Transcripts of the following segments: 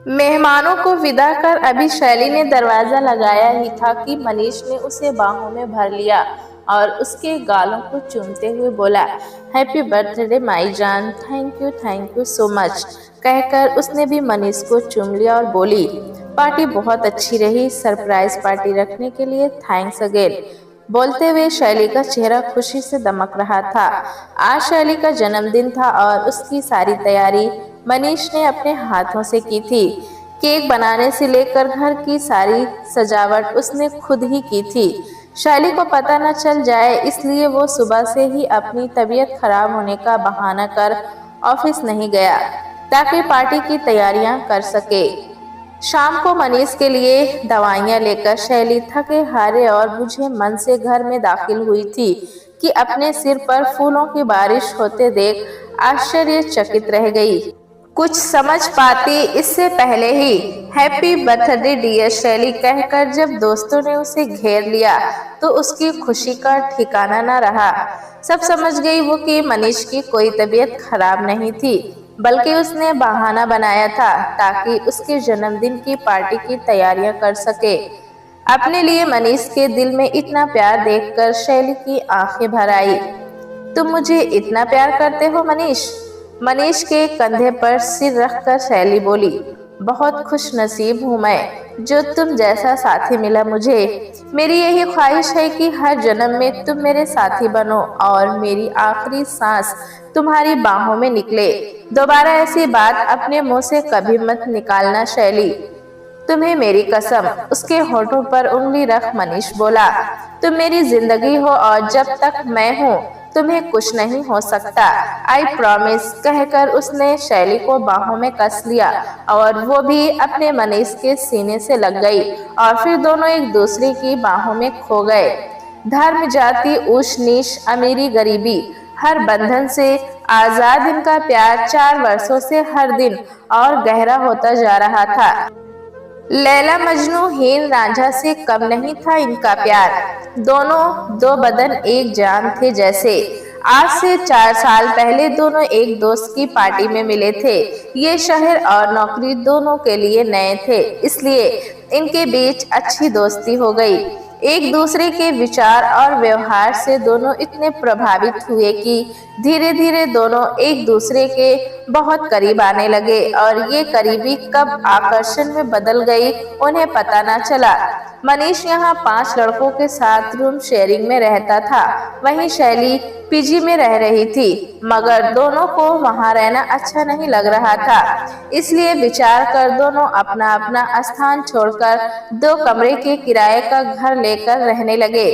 मेहमानों को विदा कर अभी शैली ने दरवाजा लगाया ही था कि मनीष ने उसे बाहों में भर लिया और उसके गालों को चूमते हुए बोला, हैप्पी बर्थडे माई जान, थैंक यू सो मच। कहकर उसने भी मनीष को चूम लिया और बोली, पार्टी बहुत अच्छी रही, सरप्राइज पार्टी रखने के लिए थैंक्स अगेन। बोलते हुए शैली का चेहरा खुशी से दमक रहा था। आज शैली का जन्मदिन था और उसकी सारी तैयारी मनीष ने अपने हाथों से की थी। केक बनाने से लेकर घर की सारी सजावट उसने खुद ही की थी। शैली को पता न चल जाए इसलिए वो सुबह से ही अपनी तबीयत खराब होने का बहाना कर ऑफिस नहीं गया ताकि पार्टी की तैयारियां कर सके। शाम को मनीष के लिए दवाइयां लेकर शैली थके हारे और बुझे मन से घर में दाखिल हुई थी कि अपने सिर पर फूलों की बारिश होते देख आश्चर्यचकित रह गई। कुछ समझ पाती इससे पहले ही हैप्पी बर्थडे डियर शैली कहकर जब दोस्तों ने उसे घेर लिया तो उसकी खुशी का ठिकाना न रहा। सब समझ गई वो कि मनीष की कोई तबीयत खराब नहीं थी, बल्कि उसने बहाना बनाया था ताकि उसके जन्मदिन की पार्टी की तैयारियां कर सके। अपने लिए मनीष के दिल में इतना प्यार देखकर शैली की आंखें भर आई। तुम मुझे इतना प्यार करते हो मनीष? मनीष के कंधे पर सिर रखकर शैली बोली, बहुत खुश नसीब हूँ मैं जो तुम जैसा साथी मिला मुझे। मेरी यही ख्वाहिश है कि हर जन्म में तुम मेरे साथी बनो और मेरी आखिरी सांस तुम्हारी बाहों में निकले। दोबारा ऐसी बात अपने मुंह से कभी मत निकालना शैली, तुम्हें मेरी कसम। उसके होठों पर उंगली रख मनीष बोला, तुम मेरी जिंदगी हो और जब तक मैं हूँ तुम्हें कुछ नहीं हो सकता, आई प्रॉमिस। कहकर उसने शैली को बाहों में कस लिया और वो भी अपने मनीष के सीने से लग गई और फिर दोनों एक दूसरे की बाहों में खो गए। धर्म, जाति, ऊंच नीच, अमीरी गरीबी, हर बंधन से आजाद इनका प्यार 4 वर्षों से हर दिन और गहरा होता जा रहा था। लैला मजनू, हीर रांझा से कम नहीं था इनका प्यार। दोनों दो बदन एक जान थे जैसे। आज से 4 साल पहले दोनों एक दोस्त की पार्टी में मिले थे। ये शहर और नौकरी दोनों के लिए नए थे, इसलिए इनके बीच अच्छी दोस्ती हो गई। एक दूसरे के विचार और व्यवहार से दोनों इतने प्रभावित हुए कि धीरे धीरे दोनों एक दूसरे के बहुत करीब आने लगे और ये करीबी कब आकर्षण में बदल गई उन्हें पता न चला। मनीष यहाँ 5 लड़कों के साथ रूम शेयरिंग में रहता था, वहीं शैली पीजी में रह रही थी, मगर दोनों को वहाँ रहना अच्छा नहीं लग रहा था। इसलिए विचार कर दोनों अपना अपना स्थान छोड़कर 2 कमरे के किराए का घर लेकर रहने लगे।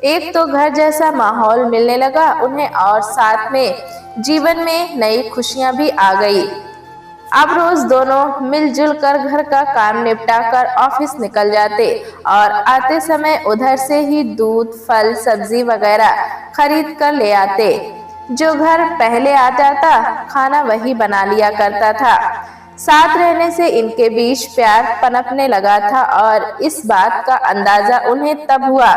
एक तो घर जैसा माहौल मिलने लगा उन्हें और साथ में जीवन में नई खुशियां भी आ गई। अब रोज दोनों मिलजुल कर घर का काम निपटा कर ऑफिस निकल जाते और आते समय उधर से ही दूध, फल, सब्जी वगैरह खरीद कर ले आते। जो घर पहले आ जाता खाना वही बना लिया करता था। साथ रहने से इनके बीच प्यार पनपने लगा था और इस बात का अंदाजा उन्हें तब हुआ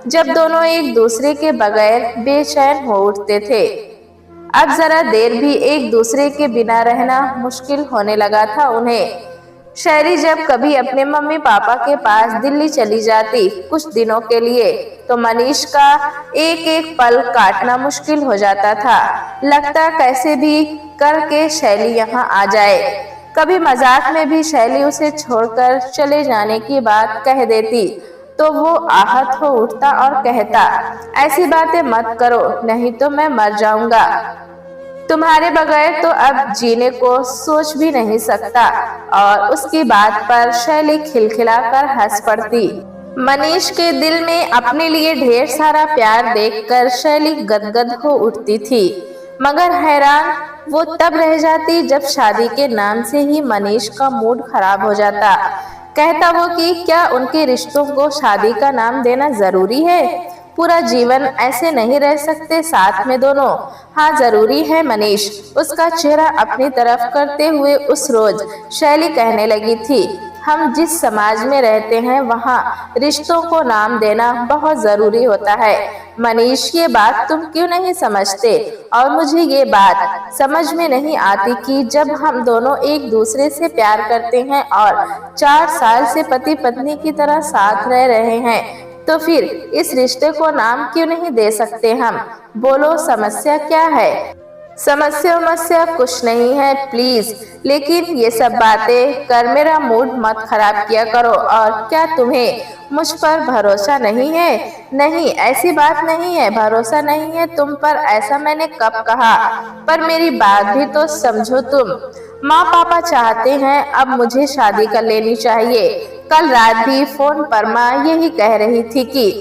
जब दोनों एक दूसरे के बगैर बेचैन हो उठते थे। अब जरा देर भी एक दूसरे के बिना रहना मुश्किल होने लगा था उन्हें। शैली जब कभी अपने मम्मी पापा के पास दिल्ली चली जाती कुछ दिनों के लिए तो मनीष का एक एक पल काटना मुश्किल हो जाता था। लगता कैसे भी करके शैली यहाँ आ जाए। कभी मजाक में भी शैली उसे छोड़कर चले जाने की बात कह देती तो वो आहत हो उठता और कहता, ऐसी बातें मत करो नहीं तो मैं मर जाऊंगा। तुम्हारे बगैर तो अब जीने को सोच भी नहीं सकता। और उसकी बात पर शैली खिलखिलाकर हंस पड़ती। मनीष के दिल में अपने लिए ढेर सारा प्यार देखकर शैली गदगद हो उठती थी, मगर हैरान वो तब रह जाती जब शादी के नाम से ही मनीष का मूड खराब हो जाता। कहता वो कि क्या उनके रिश्तों को शादी का नाम देना जरूरी है? पूरा जीवन ऐसे नहीं रह सकते साथ में दोनों? हाँ जरूरी है मनीष। उसका चेहरा अपनी तरफ करते हुए उस रोज शैली कहने लगी थी, हम जिस समाज में रहते हैं वहाँ रिश्तों को नाम देना बहुत जरूरी होता है। मनीष, ये बात तुम क्यों नहीं समझते? और मुझे ये बात समझ में नहीं आती कि जब हम दोनों एक दूसरे से प्यार करते हैं और 4 साल से पति पत्नी की तरह साथ रह रहे हैं, तो फिर इस रिश्ते को नाम क्यों नहीं दे सकते हम? बोलो, समस्या क्या है? समस्या कुछ नहीं है प्लीज, लेकिन ये सब बातें कर मेरा मूड मत खराब किया करो। और क्या तुम्हें मुझ पर भरोसा नहीं है? नहीं, ऐसी बात नहीं है, भरोसा नहीं है तुम पर, ऐसा मैंने कब कहा? पर मेरी बात भी तो समझो तुम। माँ पापा चाहते हैं अब मुझे शादी कर लेनी चाहिए। कल रात भी फोन पर माँ यही कह रही थी कि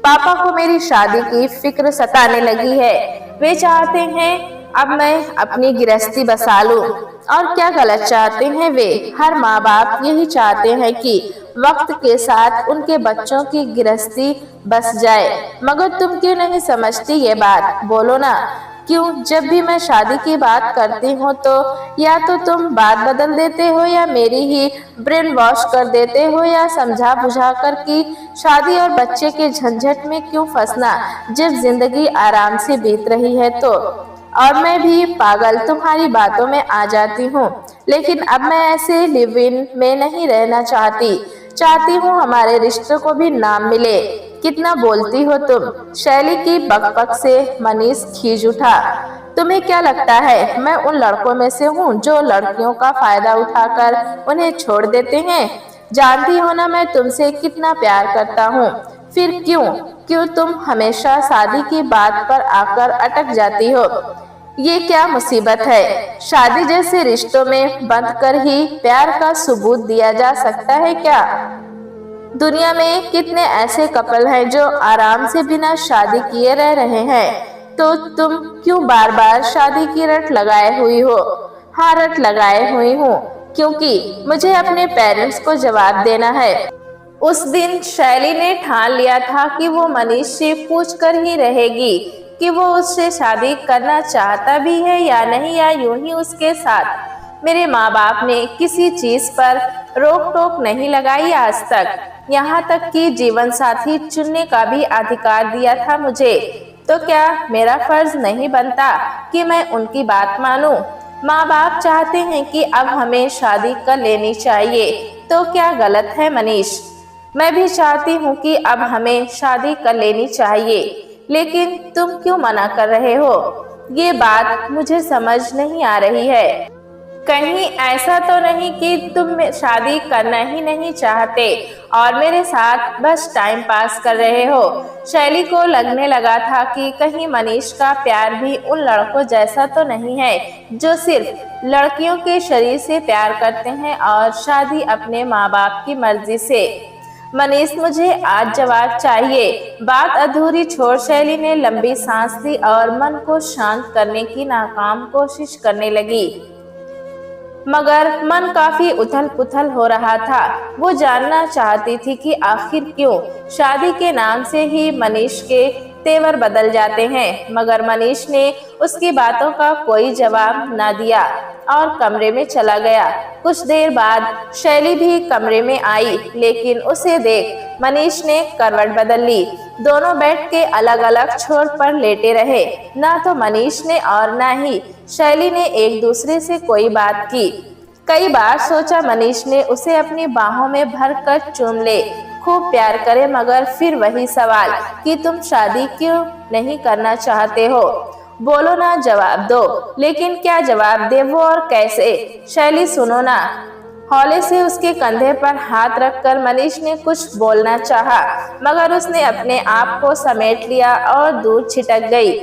पापा को मेरी शादी की फिक्र सताने लगी है। वे चाहते हैं अब मैं अपनी गृहस्थी बसा लूं। और क्या गलत चाहते हैं वे? हर माँ बाप यही चाहते हैं कि वक्त के साथ उनके बच्चों की गृहस्थी बस जाए। मगर तुम क्यों नहीं समझती ये बात? बोलो ना, क्यों जब भी मैं शादी की बात करती हूँ तो या तो तुम बात बदल देते हो या मेरी ही ब्रेन वॉश कर देते हो, या समझा बुझा कर कि शादी और बच्चे के झंझट में क्यों फंसना जब जिंदगी आराम से बीत रही है तो। और मैं भी पागल तुम्हारी बातों में आ जाती हूँ, लेकिन अब मैं ऐसे लिव इन में नहीं रहना चाहती हूँ हमारे रिश्ते को भी नाम मिले। कितना बोलती हो तुम? शैली की बकबक से मनीष खींच उठा। तुम्हें क्या लगता है मैं उन लड़कों में से हूँ जो लड़कियों का फायदा उठाकर उन्हें छोड़ देते हैं? जानती हो ना मैं तुमसे कितना प्यार करता हूँ। फिर क्यों तुम हमेशा शादी की बात पर आकर अटक जाती हो? ये क्या मुसीबत है? शादी जैसे रिश्तों में बंध कर ही प्यार का सबूत दिया जा सकता है क्या? दुनिया में कितने ऐसे कपल हैं जो आराम से बिना शादी किए रह रहे हैं, तो तुम क्यों बार बार शादी की रट लगाए हुई हो? हाँ, रट लगाए हुई हूँ, क्योंकि मुझे अपने पेरेंट्स को जवाब देना है। उस दिन शैली ने ठान लिया था कि वो मनीष से पूछ कर ही रहेगी कि वो उससे शादी करना चाहता भी है या नहीं, या यूं ही उसके साथ। मेरे माँ बाप ने किसी चीज पर रोक टोक नहीं लगाई आज तक, यहाँ तक कि जीवन साथी चुनने का भी अधिकार दिया था मुझे। तो क्या मेरा फर्ज नहीं बनता कि मैं उनकी बात मानूं? माँ बाप चाहते हैं कि अब हमें शादी कर लेनी चाहिए, तो क्या गलत है मनीष? मैं भी चाहती हूँ कि अब हमें शादी कर लेनी चाहिए, लेकिन तुम क्यों मना कर रहे हो? ये बात मुझे समझ नहीं आ रही है। कहीं ऐसा तो नहीं कि तुम शादी करना ही नहीं चाहते और मेरे साथ बस टाइम पास कर रहे हो? शैली को लगने लगा था कि कहीं मनीष का प्यार भी उन लड़कों जैसा तो नहीं है जो सिर्फ लड़कियों के शरीर से प्यार करते हैं और शादी अपने माँ बाप की मर्जी से। मनीष, मुझे आज जवाब चाहिए। बात अधूरी छोड़ शैली ने लंबी सांस ली और मन को शांत करने की नाकाम कोशिश करने लगी, मगर मन काफी उथल पुथल हो रहा था। वो जानना चाहती थी कि आखिर क्यों शादी के नाम से ही मनीष के तेवर बदल जाते हैं, मगर मनीष ने उसकी बातों का कोई जवाब न दिया और कमरे में चला गया। कुछ देर बाद शैली भी कमरे में आई, लेकिन उसे देख मनीष ने करवट बदल ली। दोनों बेड के अलग अलग छोर पर लेटे रहे। ना तो मनीष ने और ना ही शैली ने एक दूसरे से कोई बात की। कई बार सोचा मनीष ने उसे अपनी बाहों में भर कर चूम ले, खूब प्यार करे, मगर फिर वही सवाल कि तुम शादी क्यों नहीं करना चाहते हो? बोलो ना, जवाब दो। लेकिन क्या जवाब दे वो और कैसे? शैली, सुनो ना। हौले से उसके कंधे पर हाथ रखकर मनीष ने कुछ बोलना चाहा, मगर उसने अपने आप को समेट लिया और दूर छिटक गई।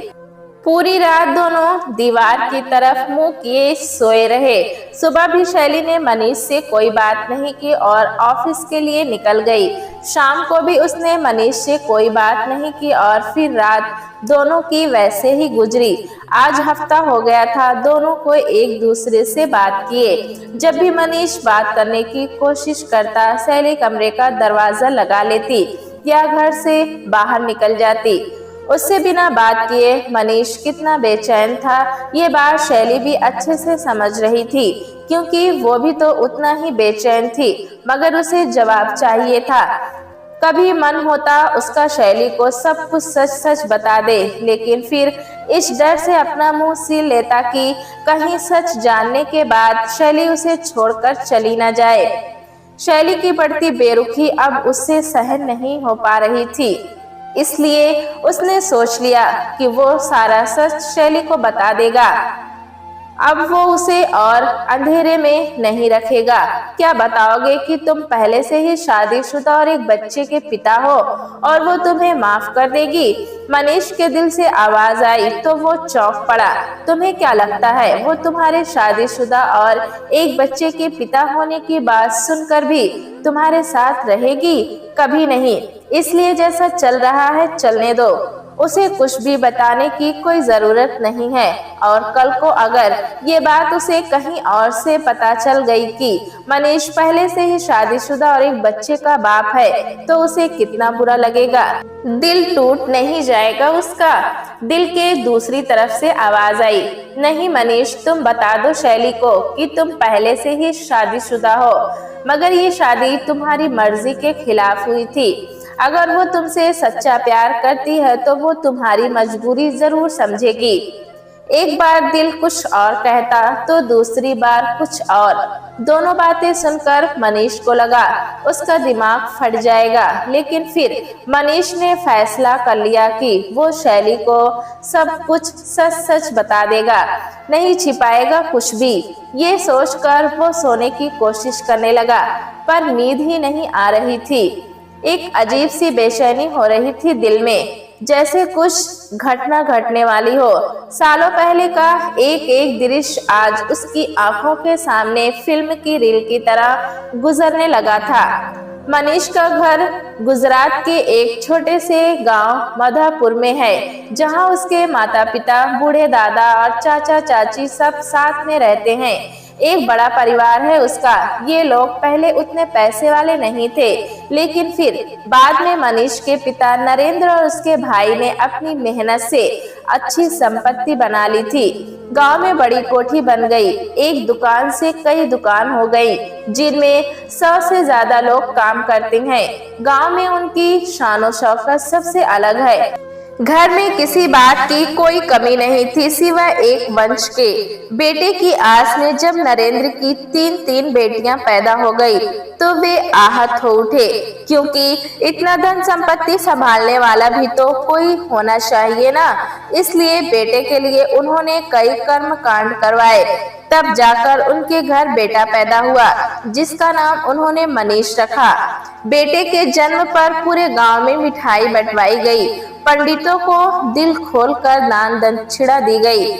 पूरी रात दोनों दीवार की तरफ मुंह किए सोए रहे। सुबह भी शैली ने मनीष से कोई बात नहीं की और ऑफिस के लिए निकल गई। शाम को भी उसने मनीष से कोई बात नहीं की और फिर रात दोनों की वैसे ही गुजरी। आज हफ्ता हो गया था दोनों को एक दूसरे से बात किए। जब भी मनीष बात करने की कोशिश करता, शैली कमरे का दरवाजा लगा लेती या घर से बाहर निकल जाती। उससे बिना बात किए मनीष कितना बेचैन था, ये बात शैली भी अच्छे से समझ रही थी। क्योंकि वो भी तो उतना ही बेचैन थी, मगर उसे जवाब चाहिए था। कभी मन होता उसका शैली को सब कुछ सच सच बता दे, लेकिन फिर इस डर से अपना मुंह सील लेता कि कहीं सच जानने के बाद शैली उसे छोड़कर चली न जाए। शैली की बढ़ती बेरुखी अब उससे सहन नहीं हो पा रही थी, इसलिए उसने सोच लिया कि वो सारा सच शैली को बता देगा। अब वो उसे और अंधेरे में नहीं रखेगा। क्या बताओगे कि तुम पहले से ही शादीशुदा और एक बच्चे के पिता हो और वो तुम्हें माफ कर देगी? मनीष के दिल से आवाज आई तो वो चौंक पड़ा। तुम्हें क्या लगता है वो तुम्हारे शादीशुदा और एक बच्चे के पिता होने की बात सुनकर भी तुम्हारे साथ रहेगी? कभी नहीं। इसलिए जैसा चल रहा है चलने दो, उसे कुछ भी बताने की कोई जरूरत नहीं है। और कल को अगर ये बात उसे कहीं और से पता चल गई कि मनीष पहले से ही शादीशुदा और एक बच्चे का बाप है, तो उसे कितना बुरा लगेगा। दिल टूट नहीं जाएगा उसका। दिल के दूसरी तरफ से आवाज आई, नहीं मनीष, तुम बता दो शैली को कि तुम पहले से ही शादीशुदा हो, मगर ये शादी तुम्हारी मर्जी के खिलाफ हुई थी। अगर वो तुमसे सच्चा प्यार करती है तो वो तुम्हारी मजबूरी जरूर समझेगी। एक बार दिल कुछ और कहता तो दूसरी बार कुछ और। दोनों बातें सुनकर मनीष को लगा उसका दिमाग फट जाएगा, लेकिन फिर मनीष ने फैसला कर लिया कि वो शैली को सब कुछ सच सच बता देगा, नहीं छिपाएगा कुछ भी। ये सोचकर वो सोने की कोशिश करने लगा, पर नींद ही नहीं आ रही थी। एक अजीब सी बेचैनी हो रही थी दिल में, जैसे कुछ घटना घटने वाली हो। सालों पहले का एक एक दृश्य आज उसकी आंखों के सामने फिल्म की रील की तरह गुजरने लगा था। मनीष का घर गुजरात के एक छोटे से गांव मधापुर में है, जहां उसके माता पिता, बूढ़े दादा और चाचा चाची सब साथ में रहते हैं। एक बड़ा परिवार है उसका। ये लोग पहले उतने पैसे वाले नहीं थे, लेकिन फिर बाद में मनीष के पिता नरेंद्र और उसके भाई ने अपनी मेहनत से अच्छी संपत्ति बना ली थी। गांव में बड़ी कोठी बन गई, एक दुकान से कई दुकान हो गई, जिनमें 100 से ज्यादा लोग काम करते हैं। गांव में उनकी शान शौकत सबसे अलग है। घर में किसी बात की कोई कमी नहीं थी सिवाय एक वंश के। बेटे की आस में जब नरेंद्र की 3 बेटियां पैदा हो गई तो वे आहत हो उठे, क्योंकि इतना धन संपत्ति संभालने वाला भी तो कोई होना चाहिए ना। इसलिए बेटे के लिए उन्होंने कई कर्म कांड करवाए, तब जाकर उनके घर बेटा पैदा हुआ, जिसका नाम उन्होंने मनीष रखा। बेटे के जन्म पर पूरे गांव में मिठाई बंटवाई गई, पंडितों को दिल खोलकर दान दक्षिणा दी गई,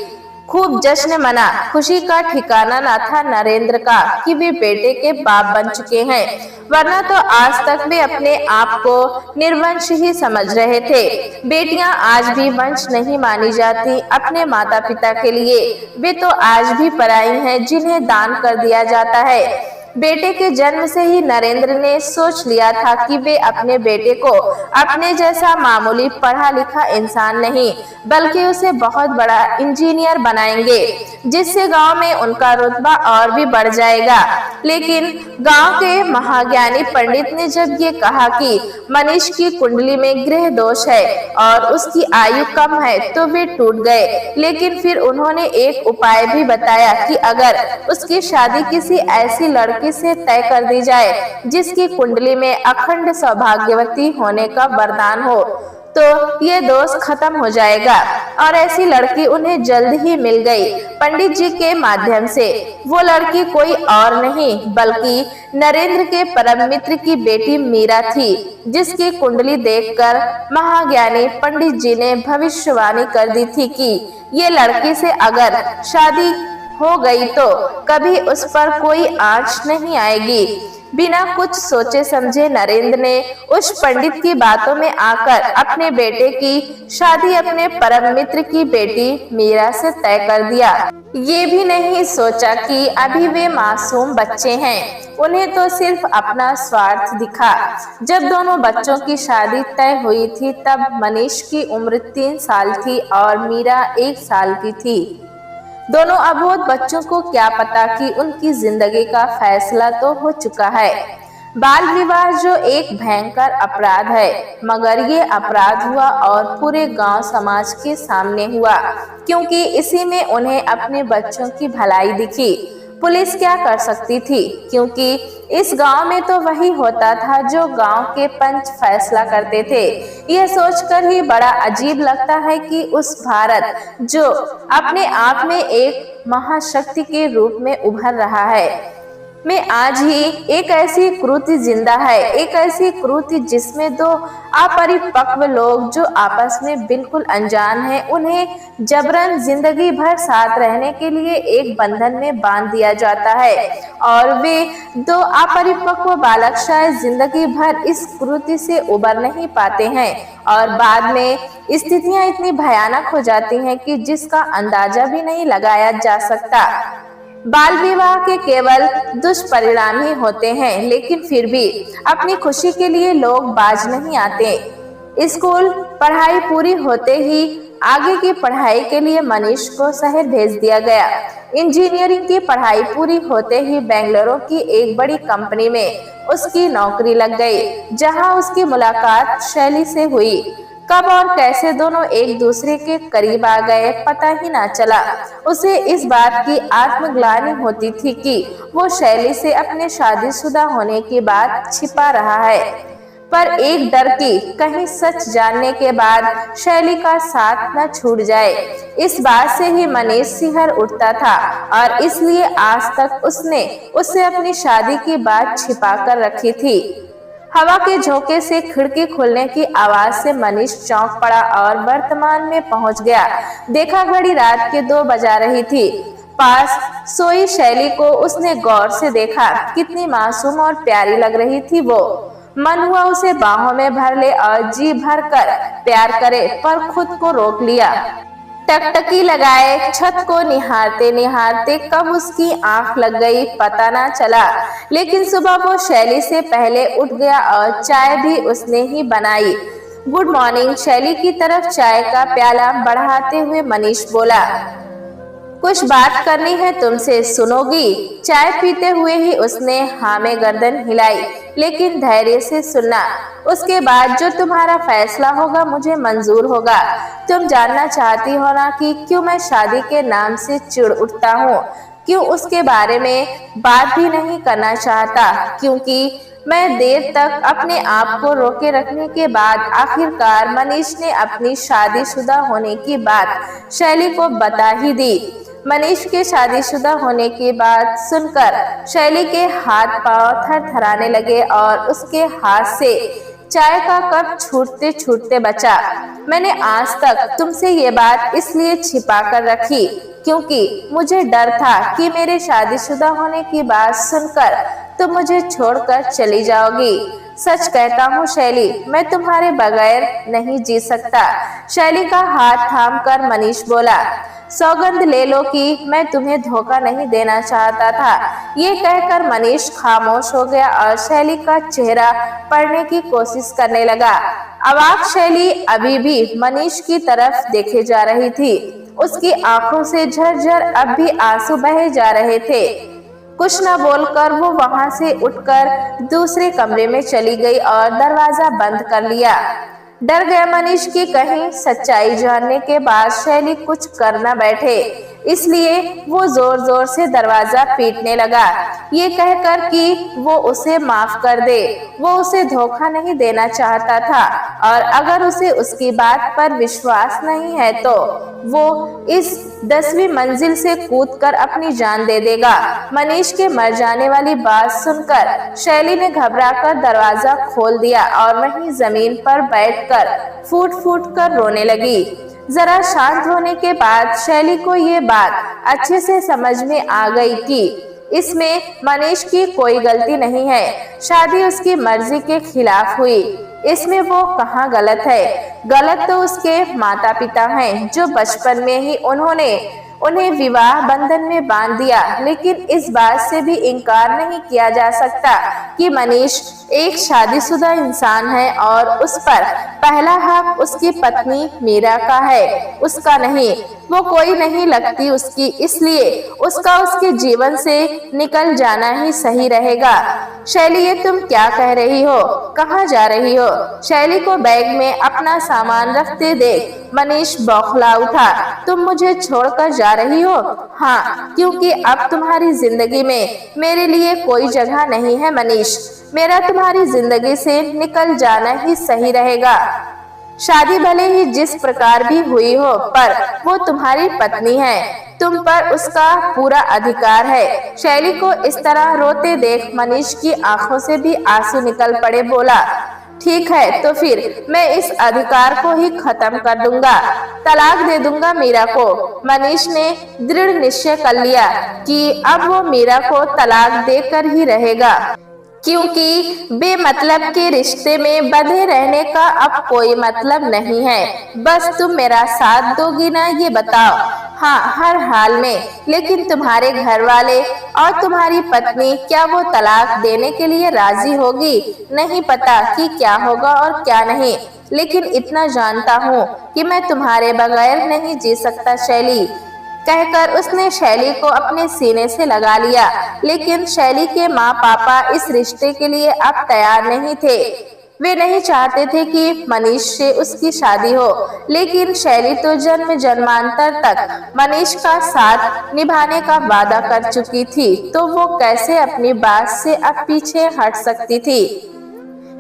खूब जश्न मना। खुशी का ठिकाना न था नरेंद्र का कि वे बेटे के बाप बन चुके हैं, वरना तो आज तक वे अपने आप को निर्वंश ही समझ रहे थे। बेटियां आज भी वंश नहीं मानी जाती अपने माता पिता के लिए। वे तो आज भी पराई हैं, जिन्हें दान कर दिया जाता है। बेटे के जन्म से ही नरेंद्र ने सोच लिया था कि वे अपने बेटे को अपने जैसा मामूली पढ़ा लिखा इंसान नहीं, बल्कि उसे बहुत बड़ा इंजीनियर बनाएंगे, जिससे गांव में उनका रुतबा और भी बढ़ जाएगा। लेकिन गांव के महाज्ञानी पंडित ने जब ये कहा कि मनीष की कुंडली में ग्रह दोष है और उसकी आयु कम है, तो वे टूट गए। लेकिन फिर उन्होंने एक उपाय भी बताया कि अगर उसकी शादी किसी ऐसी लड़की से तय कर दी जाए जिसकी कुंडली में अखंड सौभाग्यवती होने का वरदान हो, तो ये दोष खत्म हो जाएगा। और ऐसी लड़की उन्हें जल्द ही मिल गई पंडित जी के माध्यम से। वो लड़की कोई और नहीं बल्कि नरेंद्र के परम मित्र की बेटी मीरा थी, जिसकी कुंडली देखकर महाज्ञानी पंडित जी ने भविष्यवाणी कर दी थी कि ये लड़की से अगर शादी हो गई तो कभी उस पर कोई आंच नहीं आएगी। बिना कुछ सोचे समझे नरेंद्र ने उस पंडित की बातों में आकर अपने बेटे की शादी अपने परम मित्र की बेटी मीरा से तय कर दिया। ये भी नहीं सोचा कि अभी वे मासूम बच्चे हैं, उन्हें तो सिर्फ अपना स्वार्थ दिखा। जब दोनों बच्चों की शादी तय हुई थी तब मनीष की उम्र 3 साल थी और मीरा 1 साल की थी। दोनों अबोध बच्चों को क्या पता कि उनकी जिंदगी का फैसला तो हो चुका है। बाल विवाह जो एक भयंकर अपराध है, मगर ये अपराध हुआ और पूरे गांव समाज के सामने हुआ, क्योंकि इसी में उन्हें अपने बच्चों की भलाई दिखी। पुलिस क्या कर सकती थी, क्योंकि इस गांव में तो वही होता था जो गांव के पंच फैसला करते थे। यह सोचकर ही बड़ा अजीब लगता है कि उस भारत जो अपने आप में एक महाशक्ति के रूप में उभर रहा है, में आज ही एक ऐसी कृति जिंदा है, एक ऐसी कृति जिसमें दो अपरिपक्व लोग जो आपस में बिल्कुल अनजान हैं, उन्हें जबरन जिंदगी भर साथ रहने के लिए एक बंधन में बांध दिया जाता है और वे दो अपरिपक्व बालक शायद जिंदगी भर इस कृति से उबर नहीं पाते हैं और बाद में स्थितियां इतनी भयानक हो जाती हैं कि जिसका अंदाजा भी नहीं लगाया जा सकता। बाल विवाह के केवल दुष्परिणाम ही होते हैं, लेकिन फिर भी अपनी खुशी के लिए लोग बाज नहीं आते। स्कूल पढ़ाई पूरी होते ही आगे की पढ़ाई के लिए मनीष को शहर भेज दिया गया। इंजीनियरिंग की पढ़ाई पूरी होते ही बेंगलुरु की एक बड़ी कंपनी में उसकी नौकरी लग गई, जहां उसकी मुलाकात शैली से हुई। कब और कैसे दोनों एक दूसरे के करीब आ गए पता ही ना चला। उसे इस बात की आत्मग्लानि होती थी कि वो शैली से अपने शादीशुदा होने की बात छिपा रहा है, पर एक डर की कहीं सच जानने के बाद शैली का साथ न छूट जाए, इस बात से ही मनीष सिहर उठता था और इसलिए आज तक उसने उससे अपनी शादी की बात छिपा कर रखी थी। हवा के झोंके से खिड़की खुलने की आवाज से मनीष चौंक पड़ा और वर्तमान में पहुंच गया। देखा घड़ी रात के 2 बजा रही थी। पास सोई शैली को उसने गौर से देखा। कितनी मासूम और प्यारी लग रही थी वो। मन हुआ उसे बाहों में भर ले और जी भर कर प्यार करे, पर खुद को रोक लिया। टकटकी लगाए छत को निहारते निहारते कब उसकी आंख लग गई पता ना चला, लेकिन सुबह वो शैली से पहले उठ गया और चाय भी उसने ही बनाई। Good morning. शैली की तरफ चाय का प्याला बढ़ाते हुए मनीष बोला, कुछ बात करनी है तुमसे, सुनोगी? चाय पीते हुए ही उसने हाँ में गर्दन हिलाई, लेकिन धैर्य से सुनना। उसके बाद जो तुम्हारा फैसला होगा मुझे मंजूर होगा। तुम जानना चाहती हो ना कि क्यों मैं शादी के नाम से चिढ़ उठता हूँ, क्यों उसके बारे में बात भी नहीं करना चाहता, क्योंकि मैं देर तक अपने आप को रोके रखने के बाद आखिरकार मनीष ने अपनी शादीशुदा होने की बात शैली को बता ही दी। मनीष के शादीशुदा होने की बात सुनकर शैली के हाथ पांव थरथराने लगे और उसके हाथ से चाय का कप छूटते छूटते बचा। मैंने आज तक तुमसे ये बात इसलिए छिपा कर रखी क्योंकि मुझे डर था कि मेरे शादीशुदा होने की बात सुनकर तुम मुझे छोड़कर चली जाओगी। सच कहता हूँ शैली, मैं तुम्हारे बगैर नहीं जी सकता। शैली का हाथ थामकर मनीष बोला, सौगंध ले लो कि मैं तुम्हें धोखा नहीं देना चाहता था। ये कहकर मनीष खामोश हो गया और शैली का चेहरा पढ़ने की कोशिश करने लगा। अवाक शैली अभी भी मनीष की तरफ देखे जा रही थी। उसकी आंखों से झरझर अब भी आंसू बहे जा रहे थे। कुछ न बोलकर वो वहां से उठकर दूसरे कमरे में चली गई और दरवाजा बंद कर लिया। डर गया मनीष की कहीं सच्चाई जानने के बाद शैली कुछ कर न बैठे, इसलिए वो जोर जोर से दरवाजा पीटने लगा, ये कहकर कि वो उसे माफ कर दे। वो उसे धोखा नहीं देना चाहता था और अगर उसे उसकी बात पर विश्वास नहीं है तो वो इस 10वीं मंजिल से कूदकर अपनी जान दे देगा। मनीष के मर जाने वाली बात सुनकर शैली ने घबराकर दरवाजा खोल दिया और वहीं जमीन पर बैठकर फूट फूट कर रोने लगी। जरा शांत होने के बाद शैली को ये बात अच्छे से समझ में आ गई कि इसमें मनीष की कोई गलती नहीं है। शादी उसकी मर्जी के खिलाफ हुई, इसमें वो कहाँ गलत है। गलत तो उसके माता पिता हैं जो बचपन में ही उन्होंने उन्हें विवाह बंधन में बांध दिया। लेकिन इस बात से भी इनकार नहीं किया जा सकता कि मनीष एक शादीशुदा इंसान है और उस पर पहला हक उसकी पत्नी मीरा का है, उसका नहीं। वो कोई नहीं लगती उसकी, इसलिए उसका उसके जीवन से निकल जाना ही सही रहेगा। शैली, ये तुम क्या कह रही हो? कहाँ जा रही हो? शैली को बैग में अपना सामान रखते देख मनीष बौखला उठा। तुम मुझे छोड़कर जा रही हो? हाँ, क्योंकि अब तुम्हारी जिंदगी में मेरे लिए कोई जगह नहीं है मनीष। मेरा तुम्हारी जिंदगी से निकल जाना ही सही रहेगा। शादी भले ही जिस प्रकार भी हुई हो, पर वो तुम्हारी पत्नी है, तुम पर उसका पूरा अधिकार है। शैली को इस तरह रोते देख मनीष की आंखों से भी आंसू निकल पड़े। बोला, ठीक है, तो फिर मैं इस अधिकार को ही खत्म कर दूंगा, तलाक दे दूंगा मीरा को। मनीष ने दृढ़ निश्चय कर लिया कि अब वो मीरा को तलाक देकर ही रहेगा, क्योंकि बेमतलब के रिश्ते में बंधे रहने का अब कोई मतलब नहीं है। बस तुम मेरा साथ दोगी ना, ये बताओ? हाँ, हर हाल में। लेकिन तुम्हारे घर वाले और तुम्हारी पत्नी, क्या वो तलाक देने के लिए राजी होगी? नहीं पता कि क्या होगा और क्या नहीं, लेकिन इतना जानता हूँ कि मैं तुम्हारे बगैर नहीं जी सकता शैली, कहकर उसने शैली को अपने सीने से लगा लिया। लेकिन शैली के माँ पापा इस रिश्ते के लिए अब तैयार नहीं थे। वे नहीं चाहते थे कि मनीष से उसकी शादी हो, लेकिन शैली तो जन्म जन्मांतर तक मनीष का साथ निभाने का वादा कर चुकी थी, तो वो कैसे अपनी बात से अब पीछे हट सकती थी।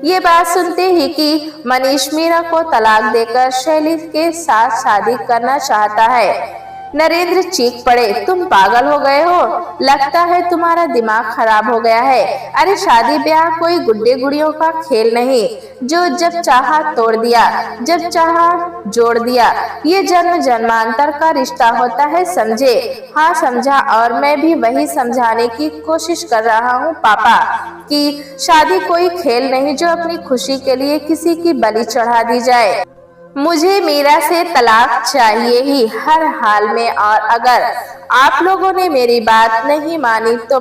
ये बात सुनते ही कि मनीष मीरा को तलाक देकर शैली के साथ शादी करना चाहता है, नरेंद्र चीख पड़े, तुम पागल हो गए हो? लगता है तुम्हारा दिमाग खराब हो गया है। अरे शादी ब्याह कोई गुड्डे गुड़ियों का खेल नहीं, जो जब चाहा तोड़ दिया, जब चाहा जोड़ दिया। ये जन्म जन्मांतर का रिश्ता होता है, समझे? हाँ समझा, और मैं भी वही समझाने की कोशिश कर रहा हूँ पापा, कि शादी कोई खेल नहीं जो अपनी खुशी के लिए किसी की बलि चढ़ा दी जाए। मुझे मीरा से तलाक चाहिए ही, हर हाल में, और अगर आप लोगों ने मेरी बात नहीं मानी तो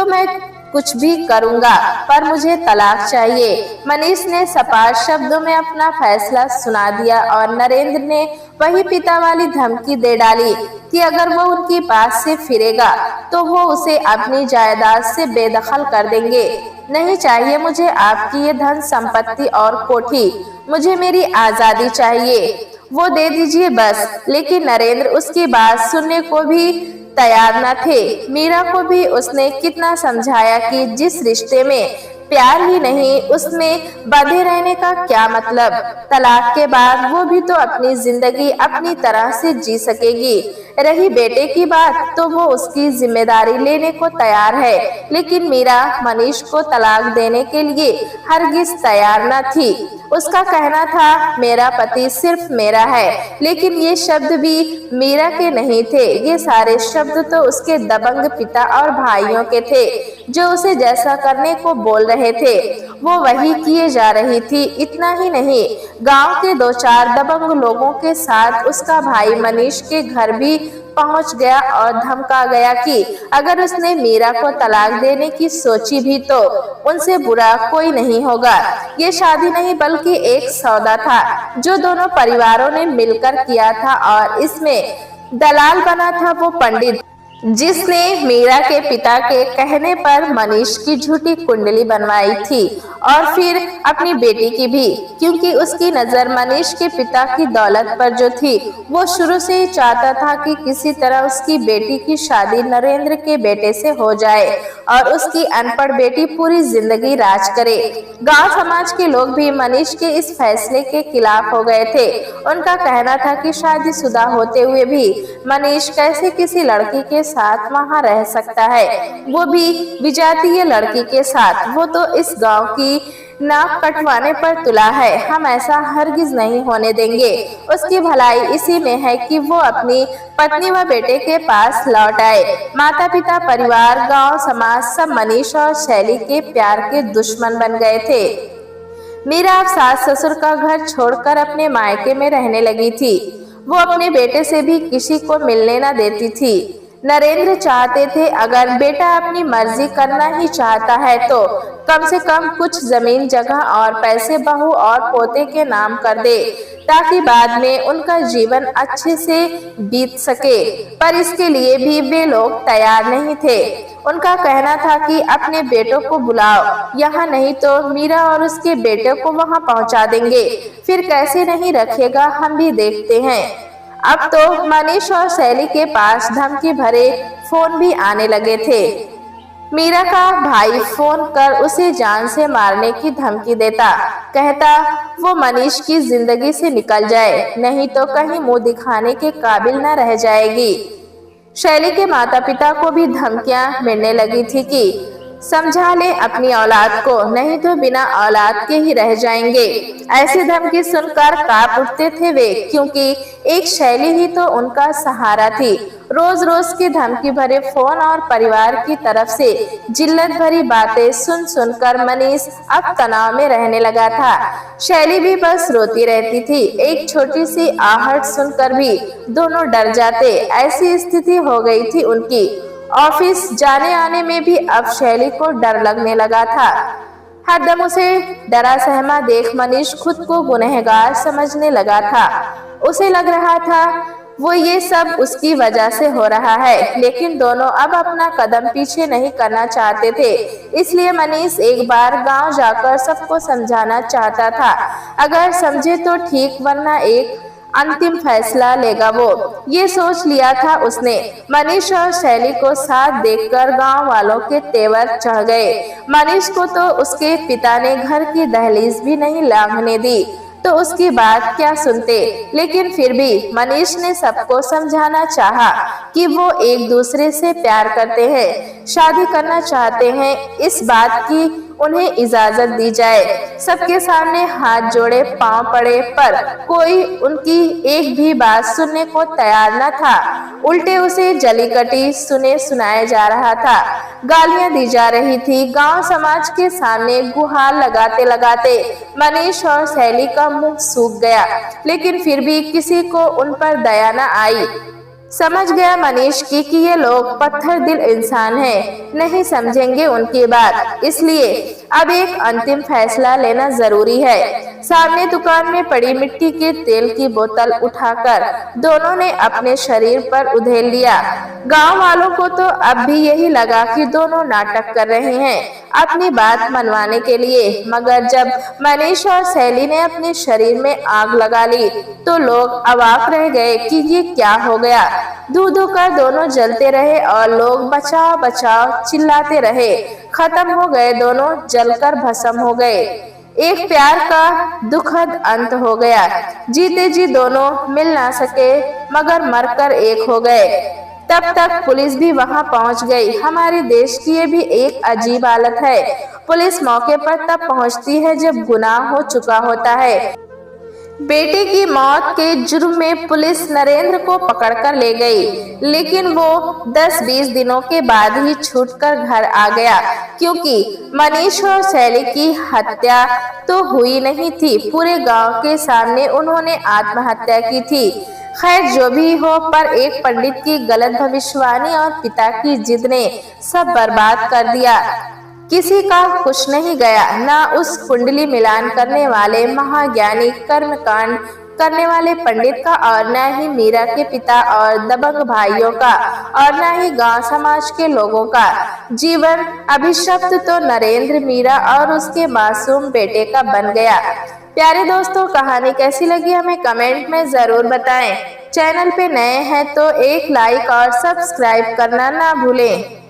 मैं कुछ भी करूंगा, पर मुझे तलाक चाहिए। मनीष ने सपाट शब्दों में अपना फैसला सुना दिया और नरेंद्र ने वही पिता वाली धमकी दे डाली कि अगर वो उनकी बात से फिरेगा तो वो उसे अपनी जायदाद से बेदखल कर देंगे। नहीं चाहिए मुझे आपकी ये धन संपत्ति और कोठी, मुझे मेरी आजादी चाहिए, वो दे दीजिए बस। लेकिन नरेंद्र उसकी बात सुनने को भी तैयार न थे। मीरा को भी उसने कितना समझाया कि जिस रिश्ते में प्यार ही नहीं, उसमें बंधे रहने का क्या मतलब? तलाक के बाद वो भी तो अपनी जिंदगी अपनी तरह से जी सकेगी। रही बेटे की बात, तो वो उसकी जिम्मेदारी लेने को तैयार है, लेकिन मीरा मनीष को तलाक देने के लिए हरगिज तैयार न थी। उसका कहना था, मेरा पति सिर्फ मेरा है, लेकिन ये शब्द भी मीरा के नहीं थे। ये सारे शब्द तो उसके दबंग पिता और भाइयों के थे, जो उसे जैसा करने को बोल रहे थे वो वही किए जा रही थी। इतना ही नहीं, गांव के 2-4 दबंग लोगों के साथ उसका भाई मनीष के घर भी पहुंच गया और धमका गया कि अगर उसने मीरा को तलाक देने की सोची भी तो उनसे बुरा कोई नहीं होगा। ये शादी नहीं बल्कि एक सौदा था जो दोनों परिवारों ने मिलकर किया था, और इसमें दलाल बना था वो पंडित जिसने मीरा के पिता के कहने पर मनीष की झूठी कुंडली बनवाई थी, और फिर अपनी बेटी की भी, क्योंकि उसकी नजर मनीष के पिता की दौलत पर जो थी, वो शुरू से ही चाहता था कि किसी तरह उसकी बेटी की शादी नरेंद्र के बेटे से हो जाए और उसकी अनपढ़ बेटी पूरी जिंदगी राज करे। गांव समाज के लोग भी मनीष के इस फैसले के खिलाफ हो गए थे। उनका कहना था कि शादीशुदा होते हुए भी मनीष कैसे किसी लड़की के साथ वहां रह सकता है, वो भी विजातीय लड़की के साथ। वो तो इस गांव की नाक कटवाने पर तुला है। हम ऐसा हरगिज नहीं होने देंगे। उसकी भलाई इसी में है कि वो अपनी पत्नी व बेटे के पास लौट आए। माता पिता, परिवार, गांव, समाज सब मनीष और शैली के प्यार के दुश्मन बन गए थे। मीरा अब सास ससुर का घर छोड़कर अपने मायके में रहने लगी थी। वो अपने बेटे से भी किसी को मिलने न देती थी। नरेंद्र चाहते थे अगर बेटा अपनी मर्जी करना ही चाहता है तो कम से कम कुछ जमीन जगह और पैसे बहू और पोते के नाम कर दे, ताकि बाद में उनका जीवन अच्छे से बीत सके। पर इसके लिए भी वे लोग तैयार नहीं थे। उनका कहना था कि अपने बेटों को बुलाओ यहाँ, नहीं तो मीरा और उसके बेटे को वहाँ पहुँचा देंगे, फिर कैसे नहीं रखेगा हम भी देखते हैं। अब तो मनीष और शैली के पास धमकी भरे फोन भी आने लगे थे। मीरा का भाई फोन कर उसे जान से मारने की धमकी देता, कहता वो मनीष की जिंदगी से निकल जाए, नहीं तो कहीं मुंह दिखाने के काबिल न रह जाएगी। शैली के माता पिता को भी धमकियां मिलने लगी थी कि समझा ले अपनी औलाद को, नहीं तो बिना औलाद के ही रह जाएंगे। ऐसी धमकी सुनकर कांप उठते थे वे, क्योंकि एक शैली ही तो उनका सहारा थी। रोज रोज की धमकी भरे फोन और परिवार की तरफ से जिल्लत भरी बातें सुन सुनकर मनीष अब तनाव में रहने लगा था। शैली भी बस रोती रहती थी। एक छोटी सी आहट सुनकर भी दोनों डर जाते, ऐसी स्थिति हो गई थी उनकी। ऑफिस जाने आने में भी अब शैली को डर लगने लगा था। हरदम उसे डरा सहमा देख मनीष खुद को गुनहगार समझने लगा था। उसे लग रहा था वो ये सब उसकी वजह से हो रहा है, लेकिन दोनों अब अपना कदम पीछे नहीं करना चाहते थे। इसलिए मनीष एक बार गांव जाकर सबको समझाना चाहता था। अगर समझे तो ठीक, वरना एक अंतिम फैसला लेगा वो, ये सोच लिया था उसने। मनीष और शैली को साथ देखकर गांव वालों के तेवर चढ़ गए। मनीष को तो उसके पिता ने घर की दहलीज भी नहीं लांघने दी, तो उसकी बात क्या सुनते। लेकिन फिर भी मनीष ने सबको समझाना चाहा कि वो एक दूसरे से प्यार करते हैं, शादी करना चाहते हैं, इस बात की उन्हें इजाजत दी जाए। सबके सामने हाथ जोड़े पांव पड़े, पर कोई उनकी एक भी बात सुनने को तैयार न था। उल्टे उसे जलीकटी सुने सुनाया जा रहा था, गालियां दी जा रही थी। गांव समाज के सामने गुहार लगाते लगाते मनीष और शैली का मुंह सूख गया, लेकिन फिर भी किसी को उन पर दया न आई। समझ गया मनीष की कि ये लोग पत्थर दिल इंसान हैं, नहीं समझेंगे उनकी बात। इसलिए अब एक अंतिम फैसला लेना जरूरी है। सामने दुकान में पड़ी मिट्टी के तेल की बोतल उठाकर दोनों ने अपने शरीर पर उधेल लिया। गांव वालों को तो अब भी यही लगा कि दोनों नाटक कर रहे हैं अपनी बात मनवाने के लिए, मगर जब मनीष और शैली ने अपने शरीर में आग लगा ली तो लोग अवाक रह गए कि ये क्या हो गया। धू धू कर दोनों जलते रहे और लोग बचाओ बचाओ चिल्लाते रहे। खत्म हो गए, दोनों जलकर भस्म हो गए। एक प्यार का दुखद अंत हो गया। जीते जी दोनों मिल ना सके, मगर मरकर एक हो गए। तब तक पुलिस भी वहां पहुंच गई। हमारे देश की ये भी एक अजीब हालत है। पुलिस मौके पर तब पहुंचती है जब गुनाह हो चुका होता है। बेटे की मौत के जुर्म में पुलिस नरेंद्र को पकड़कर ले गई, लेकिन वो 10-20 दिनों के बाद ही छूटकर घर आ गया, क्योंकि मनीष और शैली की हत्या तो हुई नहीं थी। पूरे गांव के सामने उन्होंने आत्महत्या की थी। खैर जो भी हो, पर एक पंडित की गलत भविष्यवाणी और पिता की जिद ने सब बर्बाद कर दिया। किसी का कुछ नहीं गया, ना उस कुंडली मिलान करने वाले महाज्ञानी कर्मकांड करने वाले पंडित का, और न ही मीरा के पिता और दबंग भाइयों का, और न ही गांव समाज के लोगों का। जीवन अभिशप्त तो नरेंद्र, मीरा और उसके मासूम बेटे का बन गया। प्यारे दोस्तों, कहानी कैसी लगी हमें कमेंट में जरूर बताएं। चैनल पे नए हैं तो एक लाइक और सब्सक्राइब करना ना भूलें।